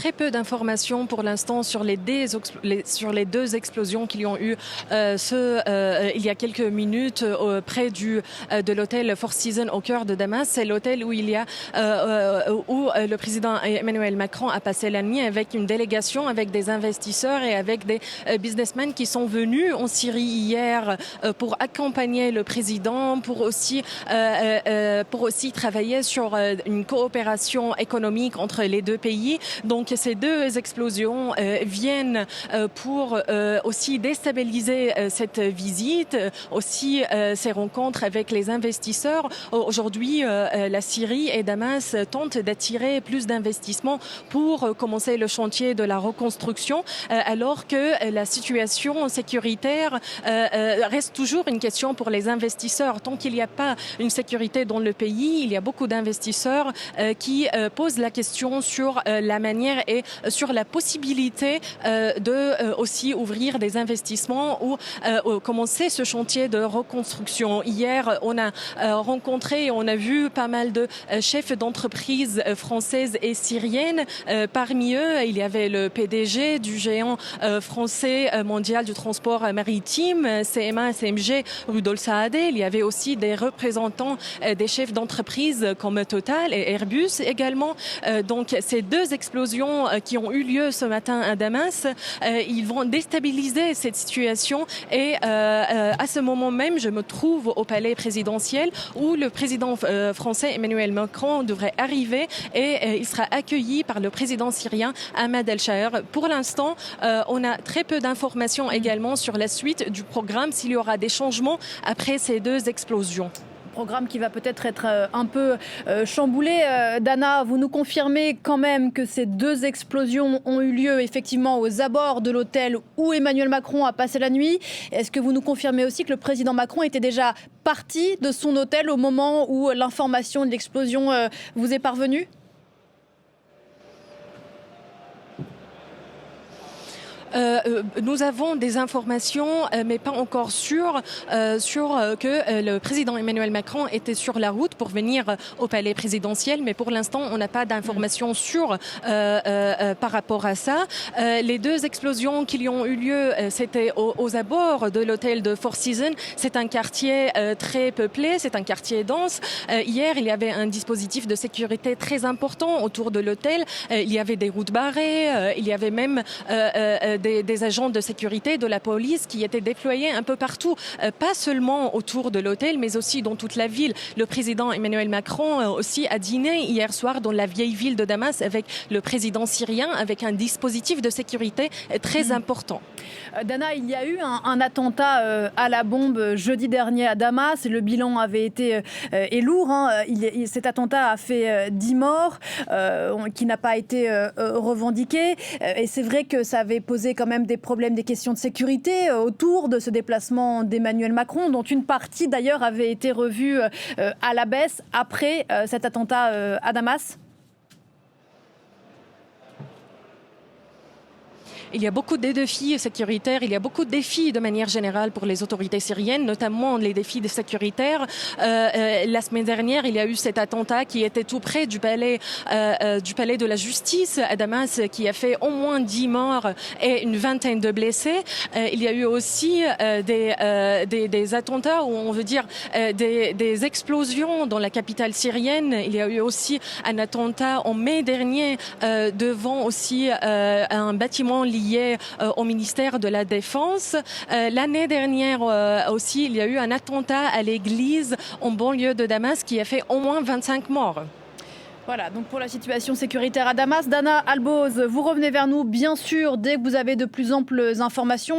très peu d'informations pour l'instant sur les deux explosions qu'il y ont eu il y a quelques minutes près de l'hôtel Four Seasons au cœur de Damas. C'est l'hôtel où le président Emmanuel Macron a passé la nuit avec une délégation, avec des investisseurs et avec des businessmen qui sont venus en Syrie hier pour accompagner le président, pour aussi travailler sur une coopération économique entre les deux pays. Donc ces deux explosions viennent pour aussi déstabiliser cette visite, aussi ces rencontres avec les investisseurs. Aujourd'hui, la Syrie et Damas tentent d'attirer plus d'investissements pour commencer le chantier de la reconstruction, alors que la situation sécuritaire reste toujours une question pour les investisseurs. Tant qu'il n'y a pas une sécurité dans le pays, il y a beaucoup d'investisseurs qui posent la question sur la manière et sur la possibilité de aussi ouvrir des investissements ou commencer ce chantier de reconstruction. Hier, on a rencontré, on a vu pas mal de chefs d'entreprises françaises et syriennes. Parmi eux, il y avait le PDG du géant français mondial du transport maritime, CMA CMG, Rudolf Saadé. Il y avait aussi des représentants des chefs d'entreprise comme Total et Airbus également. Donc ces deux explosions qui ont eu lieu ce matin à Damas, ils vont déstabiliser cette situation et à ce moment même, je me trouve au palais présidentiel où le président français Emmanuel Macron devrait arriver et il sera accueilli par le président syrien Ahmed El-Shaher. Pour l'instant, on a très peu d'informations également sur la suite du programme, s'il y aura des changements après ces deux explosions. Programme qui va peut-être être un peu chamboulé. Dana, vous nous confirmez quand même que ces deux explosions ont eu lieu effectivement aux abords de l'hôtel où Emmanuel Macron a passé la nuit. Est-ce que vous nous confirmez aussi que le président Macron était déjà parti de son hôtel au moment où l'information de l'explosion vous est parvenue ? Nous avons des informations, mais pas encore sûres, que le président Emmanuel Macron était sur la route pour venir au palais présidentiel. Mais pour l'instant, on n'a pas d'informations sûres par rapport à ça. Les deux explosions qui ont eu lieu, c'était aux abords de l'hôtel de Four Seasons. C'est un quartier très peuplé, c'est un quartier dense. Hier, il y avait un dispositif de sécurité très important autour de l'hôtel. Il y avait des routes barrées, il y avait même des agents de sécurité, de la police qui étaient déployés un peu partout, pas seulement autour de l'hôtel, mais aussi dans toute la ville. Le président Emmanuel Macron aussi a dîné hier soir dans la vieille ville de Damas avec le président syrien, avec un dispositif de sécurité très important. Dana, il y a eu un attentat à la bombe jeudi dernier à Damas et le bilan avait été est lourd. Cet attentat a fait 10 morts, qui n'a pas été revendiqué. Et c'est vrai que ça avait posé quand même des problèmes, des questions de sécurité autour de ce déplacement d'Emmanuel Macron, dont une partie d'ailleurs avait été revue à la baisse après cet attentat à Damas. Il y a beaucoup de défis sécuritaires, il y a beaucoup de défis de manière générale pour les autorités syriennes, notamment les défis sécuritaires. La semaine dernière, il y a eu cet attentat qui était tout près du palais de la justice à Damas, qui a fait au moins 10 morts et une vingtaine de blessés. Il y a eu aussi des attentats, ou on veut dire des explosions dans la capitale syrienne. Il y a eu aussi un attentat en mai dernier devant aussi un bâtiment lié au ministère de la Défense. L'année dernière aussi, il y a eu un attentat à l'église en banlieue de Damas qui a fait au moins 25 morts. Voilà, donc pour la situation sécuritaire à Damas, Dana Alboz, vous revenez vers nous bien sûr dès que vous avez de plus amples informations.